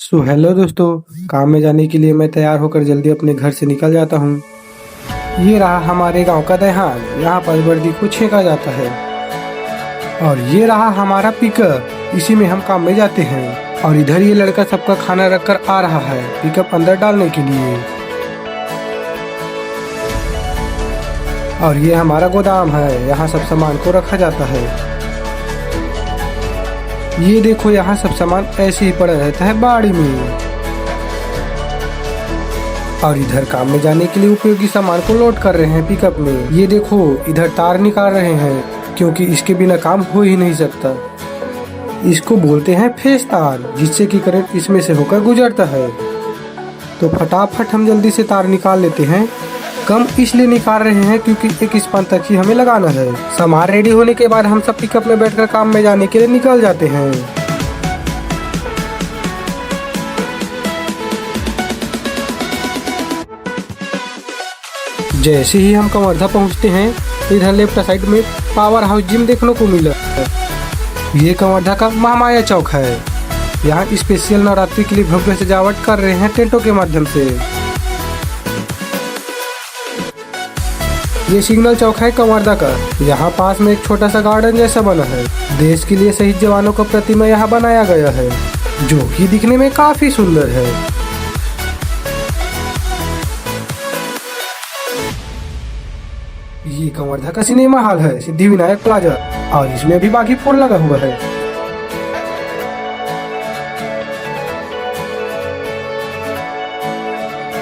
So hello दोस्तों, काम में जाने के लिए मैं तैयार होकर जल्दी अपने घर से निकल जाता हूँ। ये रहा हमारे गांव का दहयान, यहाँ पर वर्दी को छेका जाता है। और ये रहा हमारा पिकअप, इसी में हम काम में जाते हैं। और इधर ये लड़का सबका खाना रखकर आ रहा है पिकअप अंदर डालने के लिए। और ये हमारा गोदाम है, यहाँ सब सामान को रखा जाता है। ये देखो, यहाँ सब सामान ऐसे ही पड़ा रहता है बाड़ी में। और इधर काम में जाने के लिए उपयोगी सामान को लोड कर रहे हैं पिकअप में। ये देखो, इधर तार निकाल रहे हैं क्योंकि इसके बिना काम हो ही नहीं सकता। इसको बोलते हैं फेस तार, जिससे कि करंट इसमें से होकर गुजरता है। तो फटाफट हम जल्दी से तार निकाल लेते हैं। कम इसलिए निकाल रहे हैं क्योंकि एक स्पान तक ही हमें लगाना है। सामान रेडी होने के बाद हम सब पिकअप में बैठकर काम में जाने के लिए निकल जाते हैं। जैसे ही हम कवर्धा पहुंचते हैं, इधर लेफ्ट साइड में पावर हाउस जिम देखने को मिला। ये कवर्धा का महामाया चौक है। यहाँ स्पेशल नवरात्रि के लिए भव्य सजावट कर रहे हैं टेंटों के माध्यम से। ये सिग्नल चौक है कवर्धा का। यहाँ पास में एक छोटा सा गार्डन जैसा बना है। देश के लिए शहीद जवानों का प्रतिमा यहाँ बनाया गया है, जो कि दिखने में काफी सुंदर है। ये कवर्धा का सिनेमा हॉल है, सिद्धिविनायक प्लाजा, और इसमें भी बागी फोड़ लगा हुआ है।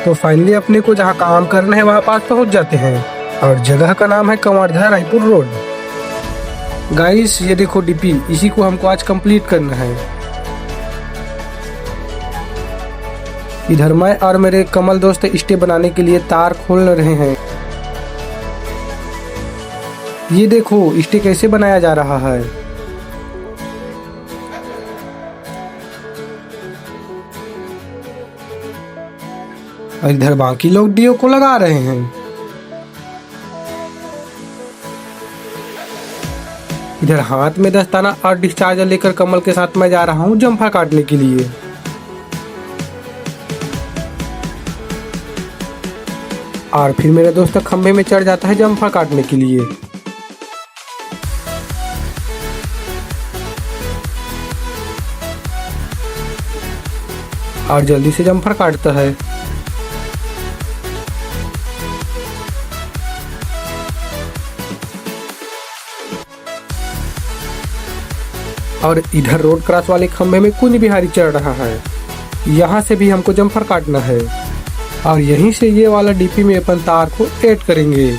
तो फाइनली अपने को जहाँ काम करना है वहाँ पास पहुँच जाते हैं। और जगह का नाम है कवर्धा रायपुर रोड। गाइस, ये देखो डीपी, इसी को हमको आज कंप्लीट करना है। इधर मैं और मेरे कमल दोस्त स्टे बनाने के लिए तार खोल रहे हैं। ये देखो स्टे कैसे बनाया जा रहा है। और इधर बाकी लोग डीओ को लगा रहे हैं। इधर हाथ में दस्ताना और डिस्चार्जर लेकर कमल के साथ मैं जा रहा हूँ जंफा काटने के लिए। और फिर मेरा दोस्त खंभे में चढ़ जाता है जंफा काटने के लिए। और जल्दी से जंफर काटता है। और इधर रोड क्रॉस वाले खंभे में कुंज बिहारी चढ़ रहा है। यहाँ से भी हमको जंफर काटना है। और यहीं से ये वाला डीपी में अपन तार को ऐड करेंगे।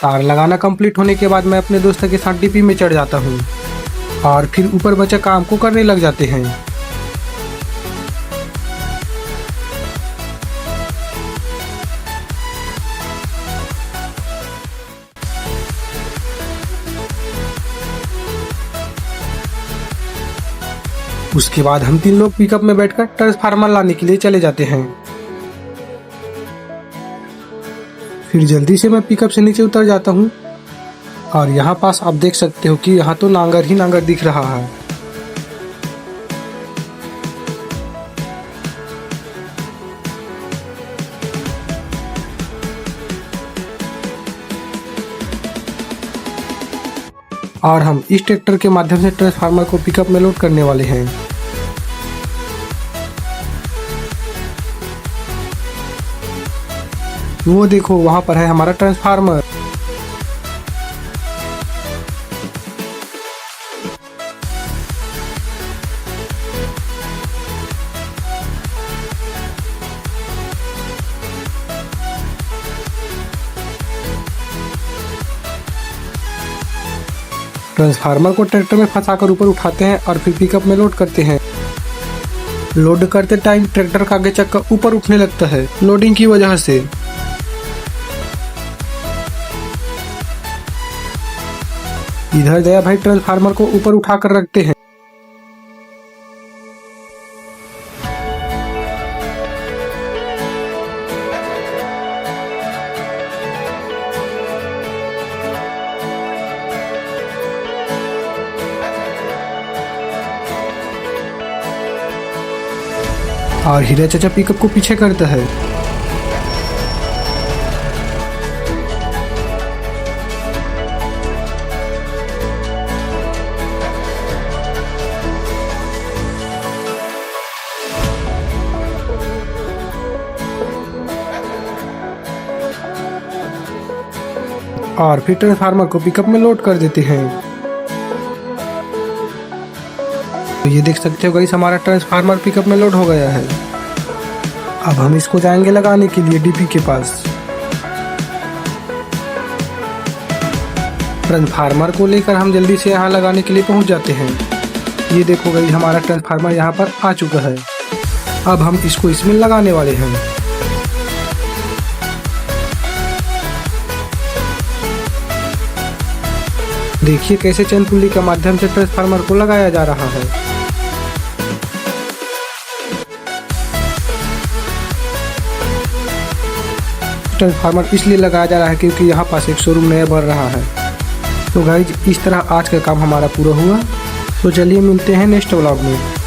तार लगाना कंप्लीट होने के बाद मैं अपने दोस्त के साथ डीपी में चढ़ जाता हूँ। और फिर ऊपर बचा काम को करने लग जाते हैं। उसके बाद हम तीन लोग पिकअप में बैठकर ट्रांसफार्मर लाने के लिए चले जाते हैं। फिर जल्दी से मैं पिकअप से नीचे उतर जाता हूँ। और यहाँ पास आप देख सकते हो कि यहाँ तो नांगर ही नांगर दिख रहा है। और हम इस ट्रैक्टर के माध्यम से ट्रांसफार्मर को पिकअप में लोड करने वाले हैं। वो देखो, वहां पर है हमारा ट्रांसफार्मर। ट्रांसफार्मर को ट्रैक्टर में फंसाकर ऊपर उठाते हैं और फिर पिकअप में लोड करते हैं। लोड करते टाइम ट्रैक्टर का आगे चक्का ऊपर उठने लगता है लोडिंग की वजह से। इधर दया भाई ट्रांसफार्मर को ऊपर उठाकर रखते हैं। और हीरा चाचा पिकअप को पीछे करता है। और फिर ट्रांसफार्मर को पिकअप में लोड कर देते हैं। तो ये देख सकते हो गाइस, हमारा ट्रांसफार्मर पिकअप में लोड हो गया है। अब हम इसको जाएंगे लगाने के लिए डीपी के पास। ट्रांसफार्मर को लेकर हम जल्दी से यहाँ लगाने के लिए पहुँच जाते हैं। ये देखो गाइस, हमारा ट्रांसफार्मर यहाँ पर आ चुका है। अब हम इसको इसमें लगाने वाले हैं। देखिए कैसे चैन पुल्ली के माध्यम से ट्रांसफार्मर को लगाया जा रहा है। ट्रांसफार्मर इसलिए लगाया जा रहा है क्योंकि यहाँ पास एक शोरूम नया बन रहा है। तो गाइज, इस तरह आज का काम हमारा पूरा हुआ। तो चलिए मिलते हैं नेक्स्ट व्लॉग में।